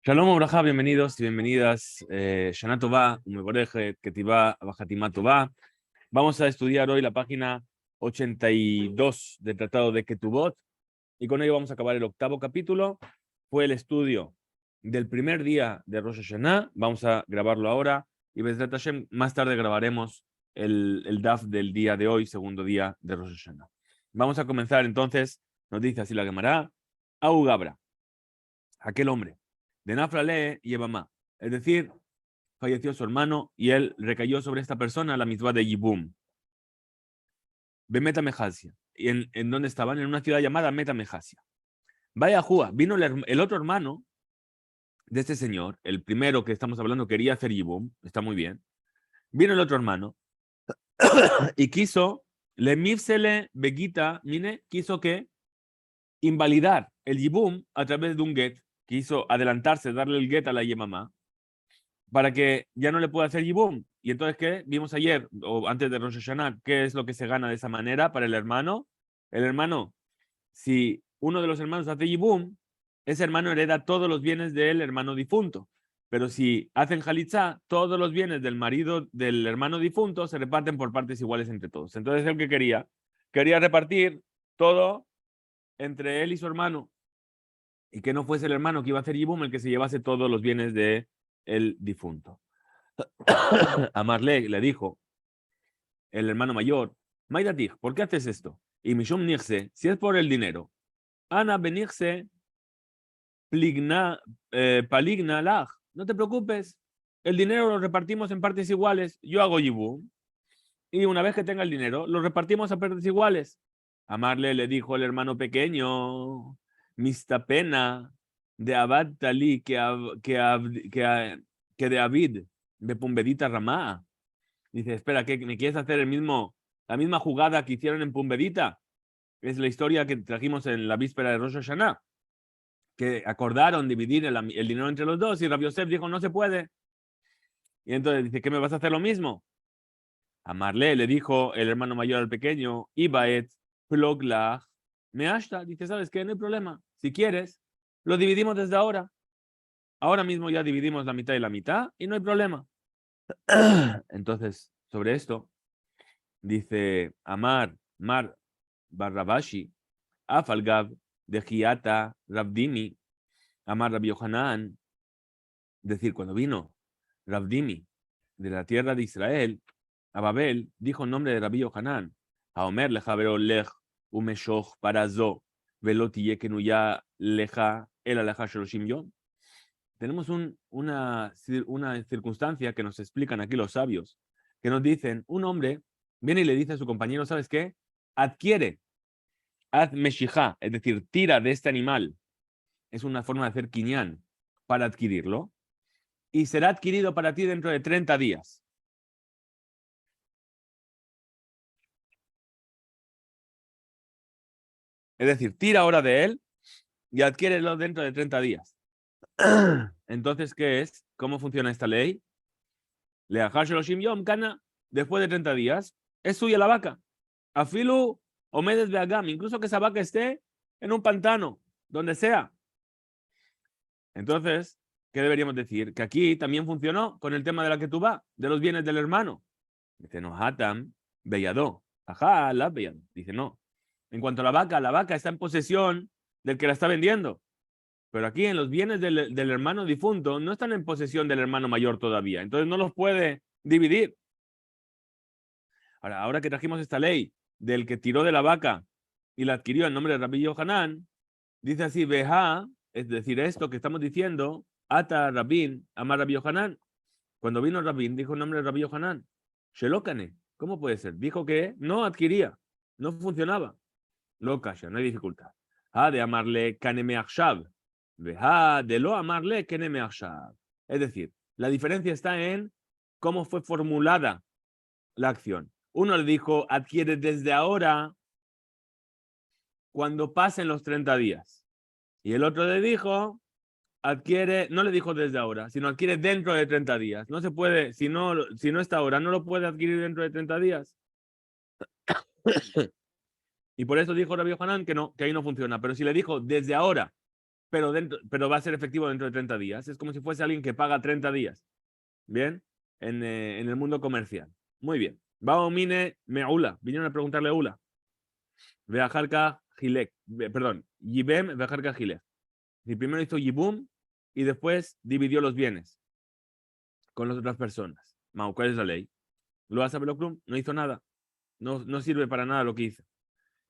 Shalom Obraja, bienvenidos y bienvenidas. Shana Tova, Umevorejet, Ketivá, Abajatimá Tova. Vamos a estudiar hoy la página 82 del Tratado de Ketubot y con ello vamos a acabar el octavo capítulo. Fue el estudio del primer día de Rosh Hashanah. Vamos a grabarlo ahora y Bezrat Hashem, más tarde grabaremos el DAF del día de hoy, segundo día de Rosh Hashanah. Vamos a comenzar entonces, nos dice así la Gemara, Au Gabra, aquel hombre de Nafrale y Ebamá. Es decir, falleció su hermano y él recayó sobre esta persona la mitzvah de Yibum. Bemeta Mejasia. ¿Y en dónde estaban? En una ciudad llamada Meta Mejasia. Vaya Júa, vino el otro hermano de este señor, el primero que estamos hablando quería hacer Yibum, está muy bien. Vino el otro hermano y quiso, le mifsele begita, mine, quiso que invalidar el Yibum a través de un get, quiso adelantarse, darle el get a la Yemamá, para que ya no le pueda hacer Yibum. Y entonces, ¿qué? Vimos ayer, o antes de Rosh Hashanah, ¿qué es lo que se gana de esa manera para el hermano? El hermano, si uno de los hermanos hace Yibum, ese hermano hereda todos los bienes del hermano difunto. Pero si hacen Jalitza, todos los bienes del marido del hermano difunto se reparten por partes iguales entre todos. Entonces, él que quería repartir todo entre él y su hermano. Y que no fuese el hermano que iba a hacer Yibum el que se llevase todos los bienes de el difunto. A Marley le dijo el hermano mayor, Maidatij, ¿por qué haces esto? Y Mishum Nirse, si es por el dinero, Ana Benirse Paligna Laj, no te preocupes, el dinero lo repartimos en partes iguales, yo hago Yibum, y una vez que tenga el dinero, lo repartimos a partes iguales. A Marley le dijo el hermano pequeño, Mista pena de Abad Talí que de Abid de Pumbedita Ramá. Dice, espera, ¿qué me quieres hacer la misma jugada que hicieron en Pumbedita? Es la historia que trajimos en la víspera de Rosh Hashanah, que acordaron dividir el dinero entre los dos y Rabbi Yosef dijo, no se puede. Y entonces dice, ¿qué me vas a hacer lo mismo? A Marley le dijo el hermano mayor al pequeño, Ibaet, Ploglach, Meashta. Dice, ¿sabes qué? No hay problema. Si quieres, lo dividimos desde ahora. Ahora mismo ya dividimos la mitad y la mitad y no hay problema. Entonces, sobre esto, dice Mar Barrabashi, Afalgab, de Giata, Rabdimi, Amar Rabbi Yohanan, decir, cuando vino Rabdimi de la tierra de Israel a Babel, dijo en nombre de Rabbi Yohanan, a Omer leja vero lej umeshoch parazo veloti kenuya leja el aleja shloshim yom. Tenemos una circunstancia que nos explican aquí los sabios, que nos dicen, un hombre viene y le dice a su compañero, ¿sabes qué? Adquiere, haz meshijá, es decir, tira de este animal, es una forma de hacer kinyan, para adquirirlo, y será adquirido para ti dentro de 30 días. Es decir, tira ahora de él y adquiérelo dentro de 30 días. Entonces, ¿qué es? ¿Cómo funciona esta ley? Después de 30 días, es suya la vaca. Afilu Omedes Beagam, incluso que esa vaca esté en un pantano, donde sea. Entonces, ¿qué deberíamos decir? Que aquí también funcionó con el tema de la ketubá, de los bienes del hermano. Dice, no, Hatam, Beyadó. Ajá, la Beyadó. Dice, no. En cuanto a la vaca está en posesión del que la está vendiendo. Pero aquí en los bienes del hermano difunto no están en posesión del hermano mayor todavía. Entonces no los puede dividir. Ahora que trajimos esta ley del que tiró de la vaca y la adquirió en nombre de Rabbi Yohanan, dice así, Beja, es decir, esto que estamos diciendo, Ata Rabin, Amar Rabbi Yohanan. Cuando vino Rabin, dijo el nombre de Rabbi Yohanan. Shelokane, ¿cómo puede ser? Dijo que no adquiría, no funcionaba. Lo calla, no hay dificultad. Ha de amarle kaneme achshav. Veja de lo amarle kaneme achshav. Es decir, la diferencia está en cómo fue formulada la acción. Uno le dijo, adquiere desde ahora cuando pasen los 30 días. Y el otro le dijo, adquiere, no le dijo desde ahora, sino adquiere dentro de 30 días. No se puede, si no está ahora, no lo puede adquirir dentro de 30 días. Y por eso dijo Rabbi Yohanan que no, que ahí no funciona. Pero si le dijo desde ahora pero va a ser efectivo dentro de 30 días. Es como si fuese alguien que paga 30 días. ¿Bien? En el mundo comercial. Muy bien. Baomine Meula. Vinieron a preguntarle a Ula. Veajarka Gilek. Perdón. Yibem Veajarka Gilek. Y primero hizo Yibum y después dividió los bienes con las otras personas. Mau, ¿cuál es la ley? Lo hace Beloclum, no hizo nada. No sirve para nada lo que hizo.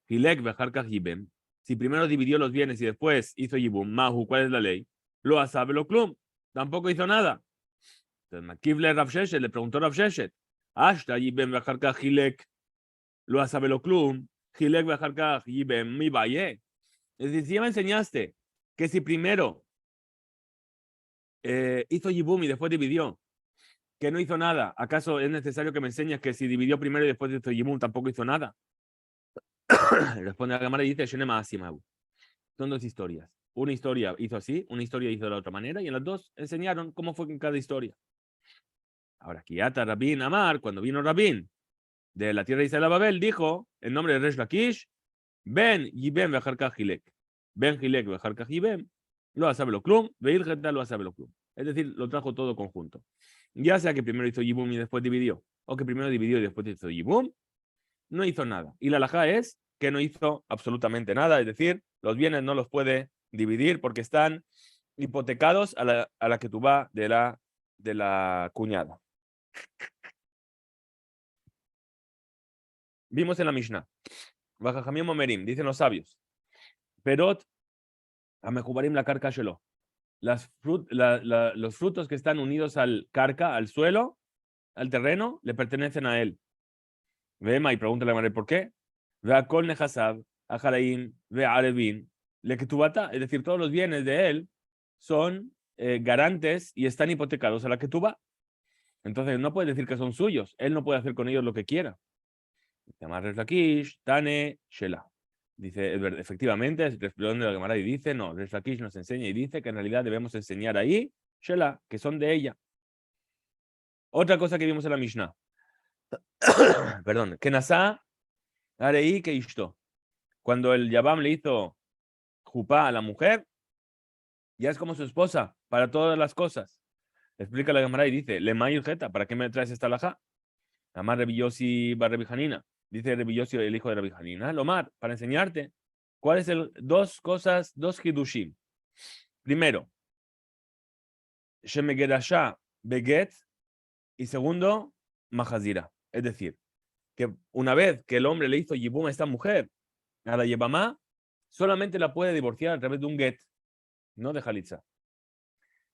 Gilek Veajarka Yibem. Si primero dividió los bienes y después hizo Yibum, Mahu, ¿cuál es la ley? Lo hace Beloclum. Tampoco hizo nada. Entonces, Makivle Rav Sheshet le preguntó a Rav Sheshet. Ashta Yibem Veajarka Gilek. Lo hace Beloclum. Gilek Veajarka Yibem mi valle. Es decir, si ya me enseñaste que si primero hizo Yibum y después dividió, que no hizo nada, ¿acaso es necesario que me enseñes que si dividió primero y después hizo Yibum tampoco hizo nada? Responde a la cámara y dice, son dos historias. Una historia hizo así, una historia hizo de la otra manera, y en las dos enseñaron cómo fue en cada historia. Ahora, Kiata Rabin Amar, cuando vino Rabin de la tierra de Israel a Babel, dijo, en nombre de Resh Lakish, Ben Yibem Vejarka Hilek. Ben Hilek Vejarka Yibem, lo asabelo klum, Veilgeta lo asabelo klum. Es decir, lo trajo todo conjunto. Ya sea que primero hizo Yibum y después dividió, o que primero dividió y después hizo Yibum, no hizo nada. Y la halajá es que no hizo absolutamente nada, es decir, los bienes no los puede dividir porque están hipotecados a la que tú vas de la cuñada. Vimos en la Mishnah. Bajajamim Omerim, dicen los sabios. Perot, amejubarim la carca shelo. Los frutos que están unidos al carca, al suelo, al terreno, le pertenecen a él. Vema y pregúntale a María por qué. Ve a Kol Nehasab, a Jaraim, ve a Arevin, le que tubata, es decir, todos los bienes de él son garantes y están hipotecados a la que tú vas. Entonces no puede decir que son suyos. Él no puede hacer con ellos lo que quiera. Resh Lakish, Tane, Shela. Dice, efectivamente, responde la Gemara y dice, no, Resh Lakish nos enseña y dice que en realidad debemos enseñar ahí, Shela, que son de ella. Otra cosa que vimos en la Mishnah. Perdón, que Nasá, Arei, que Ishto. Cuando el Yabam le hizo jupá a la mujer, ya es como su esposa para todas las cosas. Explica la Gemara y dice, le jeta, ¿para qué me traes esta alajá? Amar Rebillosi Barrebijanina. Dice Rebillosi, el hijo de Rebijanina. Lomar, para enseñarte cuáles son dos cosas, dos hidushim. Primero, Shemegedasha Beget. Y segundo, Mahazira. Es decir, que una vez que el hombre le hizo yibum a esta mujer, a la yebamá, solamente la puede divorciar a través de un get, no de jalitza.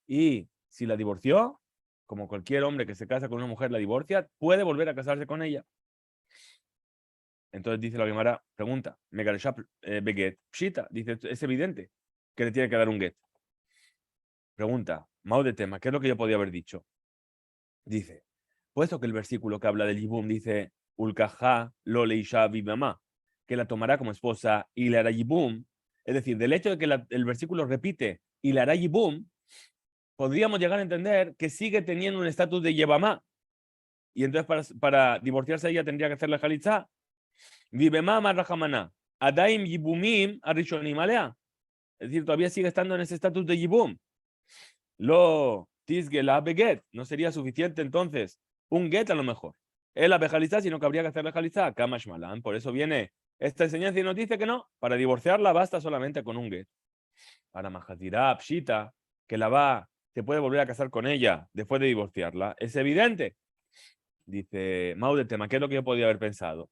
Y si la divorció, como cualquier hombre que se casa con una mujer la divorcia, puede volver a casarse con ella. Entonces dice la Gemara, pregunta, Megaresha Beget, Pshita, dice, es evidente que le tiene que dar un get. Pregunta, Mao de tema, ¿qué es lo que yo podía haber dicho? Dice, puesto que el versículo que habla del yibum dice, Ulkaha lo leisha bibamá, que la tomará como esposa y le hará yibum, es decir, del hecho de que el versículo repite y le hará yibum, podríamos llegar a entender que sigue teniendo un estatus de yebamá. Y entonces para divorciarse ella tendría que hacer la jalitza. Vibemá marrajamaná. Adaim yibumim arishonim alea. Es decir, todavía sigue estando en ese estatus de yibum. Lo tisgela beget. No sería suficiente entonces un get a lo mejor. Es la bejalizá, sino que habría que hacer la jalizá. Kamash malan. Por eso viene esta enseñanza y nos dice que no. Para divorciarla basta solamente con un get. Para majatirá, pshita, que se puede volver a casar con ella después de divorciarla. Es evidente. Dice Mau de tema, ¿qué es lo que yo podía haber pensado?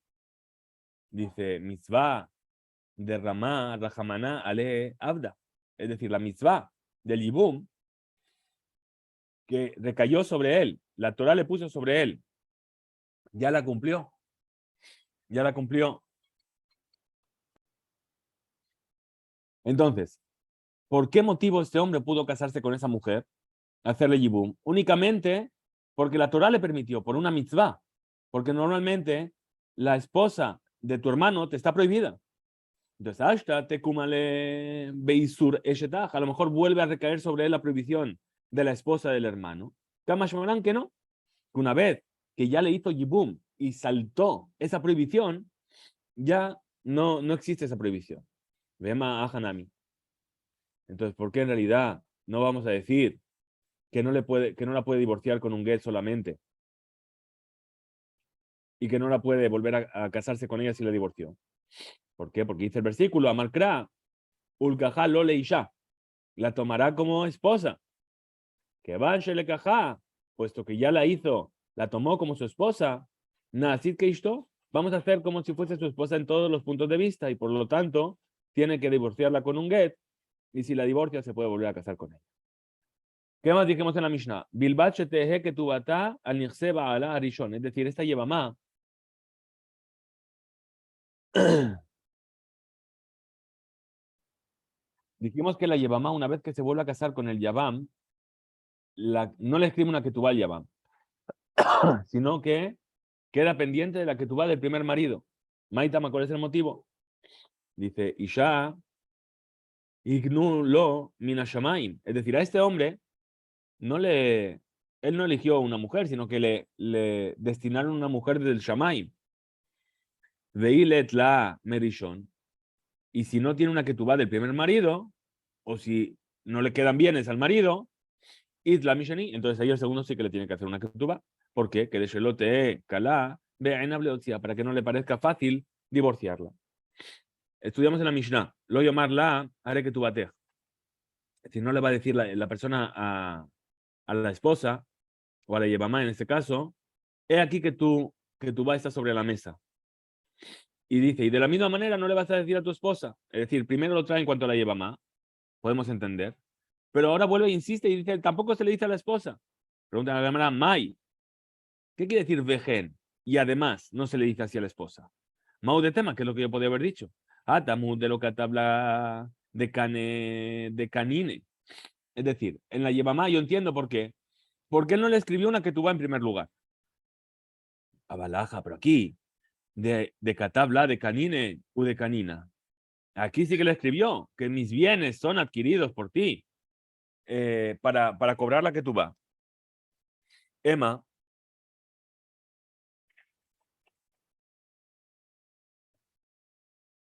Dice, mitzvah de Ramá, Rajamaná, Ale, Abda. Es decir, la mitzvah del Yibum que recayó sobre él, la Torah le puso sobre él, ya la cumplió. Ya la cumplió. Entonces, ¿por qué motivo este hombre pudo casarse con esa mujer? Hacerle Yibum. Únicamente porque la Torah le permitió, por una mitzvah. Porque normalmente la esposa de tu hermano te está prohibida. Entonces, hasta te kumale beisur eshetach. A lo mejor vuelve a recaer sobre él la prohibición de la esposa del hermano. Kamashmaran que no. Una vez que ya le hizo Yibum y saltó esa prohibición, ya no existe esa prohibición. Vema a Hanami. Entonces, ¿por qué en realidad no vamos a decir que no la puede divorciar con un get solamente y que no la puede volver a casarse con ella si la divorció? ¿Por qué? Porque dice el versículo, Amalkra, Ulkajá lo leisha, la tomará como esposa. Que van le cajá, puesto que ya la hizo, la tomó como su esposa. Nasid que esto, vamos a hacer como si fuese su esposa en todos los puntos de vista y por lo tanto tiene que divorciarla con un get y si la divorcia se puede volver a casar con ella. ¿Qué más dijimos en la Mishnah? Bilbat shetehe que tu bata al nichseba ala arishon. Es decir, esta yevamá dijimos que la yevamá, una vez que se vuelve a casar con el yavam, no le escribe una ketubá al yavam, sino que queda pendiente de la ketubá del primer marido. Maitama, ¿cuál es el motivo? Dice, Isha ignu lo minashamaim. Es decir, a este hombre él no eligió una mujer, sino que le destinaron una mujer del Shamaim. Veilet la merishon. Y si no tiene una ketubá del primer marido, o si no le quedan bienes al marido, Isla Mishani, entonces ahí el segundo sí que le tiene que hacer una ketubá. ¿Por qué? Que de shelote kalá, para que no le parezca fácil divorciarla. Estudiamos en la Mishnah, lo llamarla haré ketubatea. Si no le va a decir la persona a la esposa, o a la yevamá en este caso, he aquí que tú vas a estar sobre la mesa. Y dice, y de la misma manera no le vas a decir a tu esposa. Es decir, primero lo trae en cuanto a la yevamá, podemos entender. Pero ahora vuelve e insiste y dice, tampoco se le dice a la esposa. Pregunta a la cámara, Mai, ¿qué quiere decir vejen? Y además no se le dice así a la esposa. Mau de tema, que es lo que yo podía haber dicho. Atamu de lo que habla de canine. Es decir, en la yevamá yo entiendo por qué. ¿Por qué él no le escribió una que tuvo en primer lugar? A Balaja, pero aquí, de Catabla, de Canine u de Canina. Aquí sí que le escribió que mis bienes son adquiridos por ti para cobrar la que tú vas. Emma,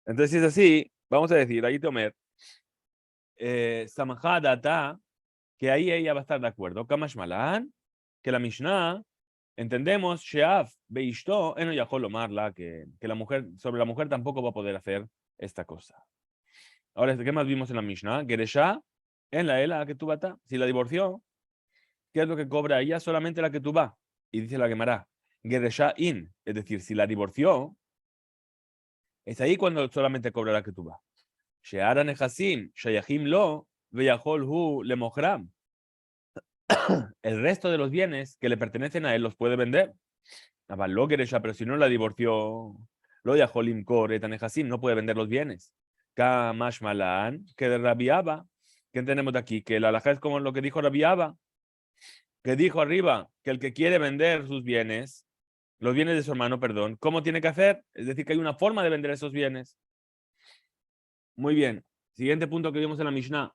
entonces si es así, vamos a decir, ahí Tomer, Samahadata, que ahí ella va a estar de acuerdo. Kamash Malan, que la Mishnah, entendemos, Sheaf, Beishto, Eno Yahol Omarla, que la mujer, sobre la mujer tampoco va a poder hacer esta cosa. Ahora, ¿qué más vimos en la Mishnah? Geresha, en la Ela que tú vas, si la divorció, ¿qué es lo que cobra ella? Solamente la que tú vas. Y dice la Gemara, Geresha in, es decir, si la divorció, es ahí cuando solamente cobra la que tú vas. Sheara Nehasim, Shayahim lo, Veyahol hu lemohram. El resto de los bienes que le pertenecen a él los puede vender. Lo Geresha, pero si no la divorció, lo Yaholim Kore Tanehasim, no puede vender los bienes. Kamash Malan, que de Rabiaba, ¿qué tenemos de aquí? Que la alhaja es como lo que dijo Rabiaba, que dijo arriba que el que quiere vender sus bienes, los bienes de su hermano, perdón, ¿cómo tiene que hacer? Es decir, que hay una forma de vender esos bienes. Muy bien. Siguiente punto que vimos en la Mishnah.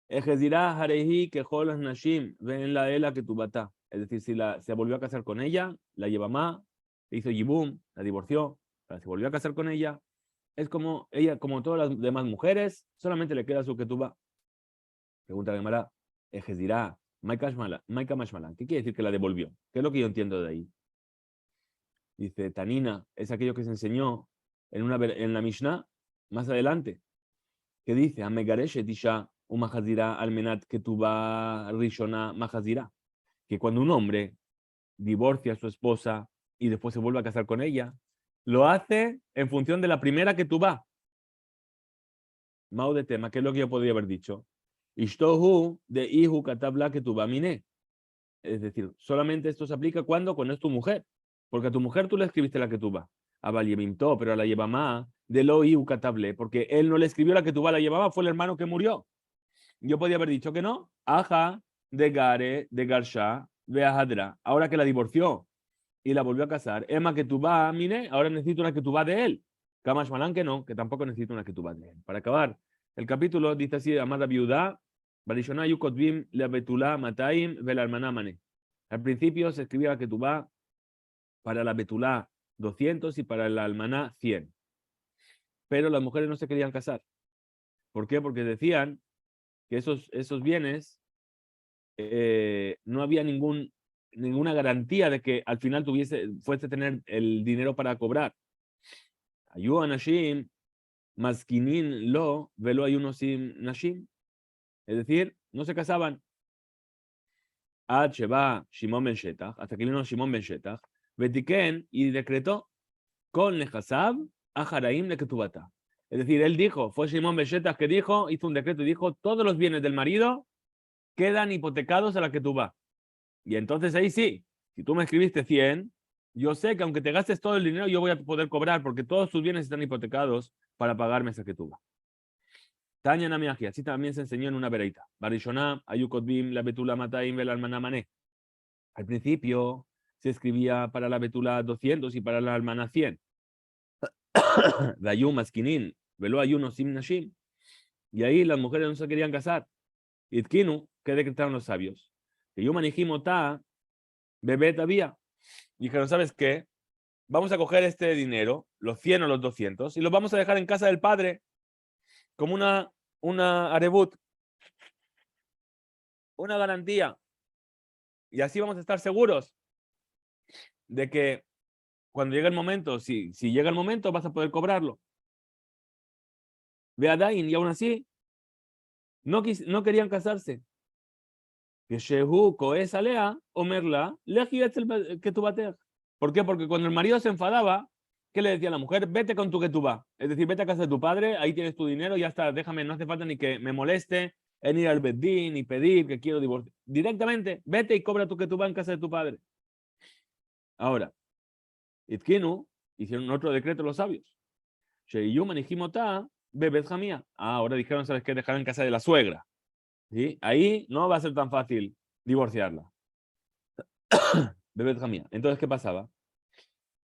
Ejezirá harehi que jolas nashim ven la ela que tu bata. Es decir, si se volvió a casar con ella, la lleva más, le hizo yibum, la divorció, se volvió a casar con ella, es como ella, como todas las demás mujeres, solamente le queda su ketubá. Pregunta la Gemara, Ejezirá, Maika Mashmalan, ¿qué quiere decir que la devolvió? ¿Qué es lo que yo entiendo de ahí? Dice, Tanina, es aquello que se enseñó en la Mishnah, más adelante, que dice, Amegareshet isha umahazira almenat ketubá rishona mahazira, que cuando un hombre divorcia a su esposa y después se vuelve a casar con ella, lo hace en función de la primera ketubá. Mao de tema, que es lo que yo podría haber dicho. Ishtohu de ihu katabla ketubá mine. Es decir, solamente esto se aplica cuando es tu mujer. Porque a tu mujer tú le escribiste la ketubá. A Valyemimto, pero a la Yevamá de lo ihu katable, porque él no le escribió la ketubá a la Yevamá, fue el hermano que murió. Yo podía haber dicho que no. Aja de Gare, de Garsha, de Ahadra. Ahora que la divorció y la volvió a casar, Emma que tú va, mine, ahora necesito una que tú va de él. Kamash Malan que no, que tampoco necesito una que tú va de él. Para acabar, el capítulo dice así: Amada viuda, Barishona Yukotvim, la Betulá, Mataim, Velarmanamane. Al principio se escribía la que tú va para la Betulá 200 y para la Almaná 100. Pero las mujeres no se querían casar. ¿Por qué? Porque decían que esos bienes no había ninguna garantía de que al final fuese a tener el dinero para cobrar. Ayu anashim maskinin lo velo ayunosim nashim. Es decir, no se casaban. Ad sheba Shimon ben Shetach, hasta que vino Shimon ben Shetach, Betiken y decretó con Nehasab a Jaraim de Ketubata. Es decir, él dijo, fue Shimon ben Shetach que dijo, hizo un decreto y dijo, todos los bienes del marido quedan hipotecados a la Ketubá. Y entonces ahí sí, si tú me escribiste 100, yo sé que aunque te gastes todo el dinero, yo voy a poder cobrar porque todos tus bienes están hipotecados para pagarme esa Ketubá. Tanya Namiaji, así también se enseñó en una vereita. Barishoná, Ayukotbim, la Betula Mataim, el Almaná Mané. Al principio se escribía para la Betula 200 y para la Almaná 100. Dayu Maskinin, velo Ayuno Sim Nashim. Y ahí las mujeres no se querían casar. Itkinu, ¿qué decretaron los sabios? Que yo manejimota, bebé todavía. Dijeron, ¿sabes qué? Vamos a coger este dinero, los 100 o los 200, y los vamos a dejar en casa del padre como una arebut, una garantía. Y así vamos a estar seguros de que cuando llegue el momento, si llega el momento, vas a poder cobrarlo. Ve a Dain, y aún así, no querían casarse. Que Shehu Koes Alea, Omerla, que tu bater. ¿Por qué? Porque cuando el marido se enfadaba, ¿qué le decía a la mujer? Vete con tu ketubá. Es decir, vete a casa de tu padre, ahí tienes tu dinero, ya está, déjame, no hace falta ni que me moleste en ir al bedín, ni pedir que quiero divorciar. Directamente, vete y cobra tu ketubá en casa de tu padre. Ahora, Itkinu, hicieron otro decreto los sabios. Sheyuman Ijimotá, bebet jamía. Ahora dijeron, ¿sabes qué? Dejar en casa de la suegra. ¿Sí? Ahí no va a ser tan fácil divorciarla. Bebet jamía. Entonces, ¿qué pasaba?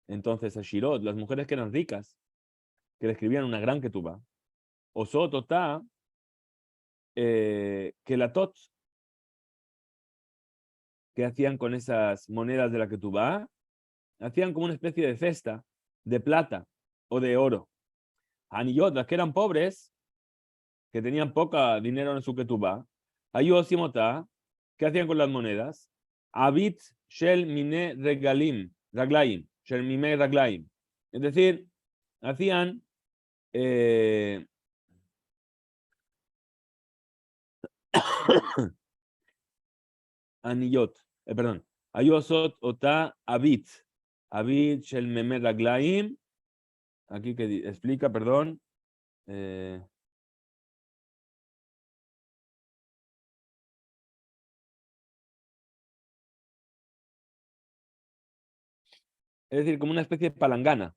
Entonces, a Shirot, las mujeres que eran ricas, que le escribían una gran ketubá, o Sototá, que la tot, que hacían con esas monedas de la ketubá, hacían como una especie de cesta de plata o de oro. Aniyot, las que eran pobres, que tenían poca dinero en su ketubá, Ayosimotá, ¿qué hacían con las monedas? Abit shel mine regalim, raglaim, shel mine raglaim. Es decir, hacían anillot, perdón, ayosot ota abit, abit shel meme raglaim, aquí que explica, perdón, es decir, como una especie de palangana,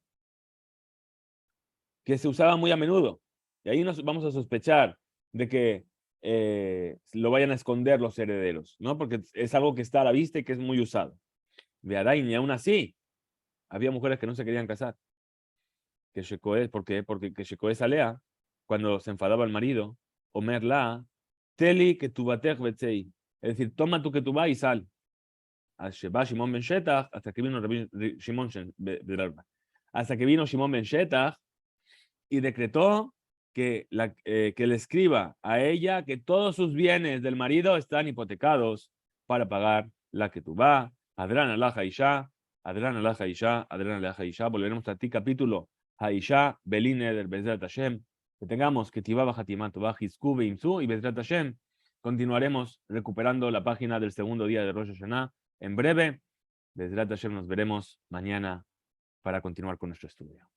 que se usaba muy a menudo. Y ahí nos vamos a sospechar de que lo vayan a esconder los herederos, ¿no? Porque es algo que está a la vista y que es muy usado. Y aún así, había mujeres que no se querían casar. Que Shekoes, ¿por qué? Porque que Shekoes Alea, cuando se enfadaba el marido, Omerla, Teli que tu batech betzei. Es decir, toma tu que tu va y sal. Sheba Shimon ben Shetach, hasta que vino hasta que vino Shimon ben Shetach y decretó que le escriba a ella que todos sus bienes del marido están hipotecados para pagar la que tú va. Adran Allah Haisha, Adran Allah Haisha, Adran Allah Haisha. Volveremos a ti, capítulo Haisha, Beline del Bezrat Hashem. Que tengamos que Tibaba Hatimat Bajisku Beimsu y Bezrat Hashem. Continuaremos recuperando la página del segundo día de Rosh Hashanah en breve. Bezrat Hashem nos veremos mañana para continuar con nuestro estudio.